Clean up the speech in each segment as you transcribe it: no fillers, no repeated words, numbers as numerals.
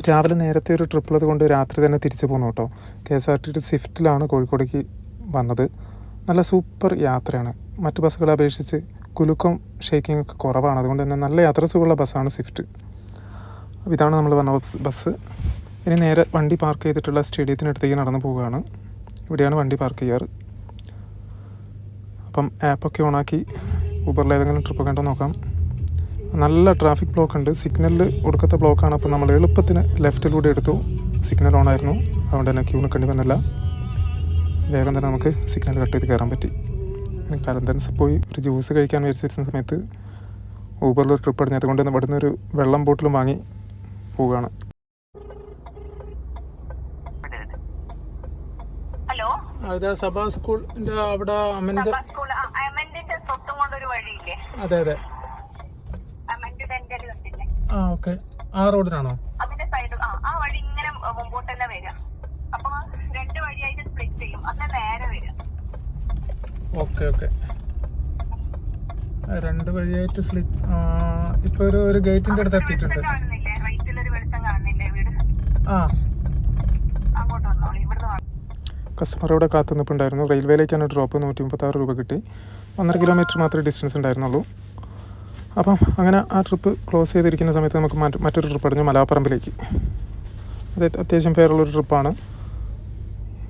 രാവിലെ നേരത്തെ ഒരു ട്രിപ്പുള്ളത് കൊണ്ട് രാത്രി തന്നെ തിരിച്ചു പോകണം കേട്ടോ. KSRTC സ്വിഫ്റ്റിലാണ് കോഴിക്കോടേക്ക് വന്നത്. നല്ല സൂപ്പർ യാത്രയാണ്. മറ്റു ബസ്സുകളെ അപേക്ഷിച്ച് കുലുക്കം ഷേക്കിംഗ് ഒക്കെ കുറവാണ്. അതുകൊണ്ട് തന്നെ നല്ല യാത്ര സുഖമുള്ള ബസ്സാണ് സ്വിഫ്റ്റ്. ഇതാണ് നമ്മൾ വന്ന ബസ്. ഇനി നേരെ വണ്ടി പാർക്ക് ചെയ്തിട്ടുള്ള സ്റ്റേഡിയത്തിനടുത്തേക്ക് നടന്നു പോവുകയാണ്. ഇവിടെയാണ് വണ്ടി പാർക്ക് ചെയ്യാറ്. അപ്പം ആപ്പൊക്കെ ഓണാക്കി ഊബറിൽ ഏതെങ്കിലും ട്രിപ്പൊക്കെ ഉണ്ടോ നോക്കാം. നല്ല ട്രാഫിക് ബ്ലോക്ക് ഉണ്ട്. സിഗ്നലിൽ ഒടുക്കത്തെ ബ്ലോക്കാണ്. അപ്പോൾ നമ്മൾ എളുപ്പത്തിന് ലെഫ്റ്റിലൂടെ എടുത്തു. സിഗ്നൽ ഓണായിരുന്നു, അതുകൊണ്ട് തന്നെ ക്യൂ നിൽക്കേണ്ടി വന്നില്ല. വേഗം തന്നെ നമുക്ക് സിഗ്നൽ കട്ട് ചെയ്ത് കയറാൻ പറ്റി. കലന്തൻസ് പോയി ഒരു ജ്യൂസ് കഴിക്കാൻ വിചാരിച്ചിരുന്ന സമയത്ത് ഊബറിൽ ഒരു ട്രിപ്പ് അടിഞ്ഞത് കൊണ്ട് ഇവിടുന്ന് ഒരു വെള്ളം ബോട്ടിലും വാങ്ങി പോവുകയാണ്. സഭാ സ്കൂളിന്റെ അവിടെ അതെ അതെ ഓക്കെ. ആ റോഡിനാണോ? അതിന്റെ സൈഡ് ആ വഴി ഇങ്ങനെ മുമ്പോട്ട് തന്നെ വരിക. അപ്പൊ രണ്ട് വഴിയായിട്ട് സ്പ്ലിറ്റ് ചെയ്യും. അതിന്റെ നേരെ വരിക. Okay okay. രണ്ട് വഴിയായിട്ട് സ്ലിപ്പ്. ഇപ്പൊ ഒരു ഗേറ്റിന്റെ അടുത്ത് എത്തിയിട്ടുണ്ട്. കാണുന്നില്ലേ റൈറ്റിലൊരു വെളിച്ചം കാണുന്നില്ലേ വീട്? അങ്ങോട്ട് വന്നോളൂ. ഇവിടുന്ന് കസ്റ്റമർ ഇവിടെ കാത്തു നിൽപ്പുണ്ടായിരുന്നു. റെയിൽവേയിലേക്കാണ് ഡ്രോപ്പ്. 136 രൂപ കിട്ടി. 1.5 കിലോമീറ്റർ മാത്രമേ ഡിസ്റ്റൻസ് ഉണ്ടായിരുന്നുള്ളൂ. അപ്പം അങ്ങനെ ആ ട്രിപ്പ് ക്ലോസ് ചെയ്തിരിക്കുന്ന സമയത്ത് നമുക്ക് മറ്റൊരു ട്രിപ്പ് അടിഞ്ഞു മലാപ്പറമ്പിലേക്ക്. അത് അത്യാവശ്യം പേരുള്ളൊരു ട്രിപ്പാണ്.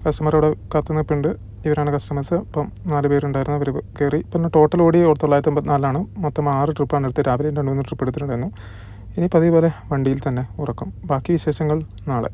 കസ്റ്റമർ ഇവിടെ കാത്തു നിൽപ്പുണ്ട്. ഇവരാണ് കസ്റ്റമേഴ്സ്. അപ്പം 4 പേരുണ്ടായിരുന്നു. അവർ കയറി. പിന്നെ ടോട്ടൽ ഓടി 954 മൊത്തം 6 ട്രിപ്പാണ് എടുത്ത്. രാവിലെ 2-3 ട്രിപ്പ് എടുത്തിട്ടുണ്ടായിരുന്നു. ഇനി പതിവ് പോലെ വണ്ടിയിൽ തന്നെ ഉറക്കം. ബാക്കി വിശേഷങ്ങൾ നാളെ.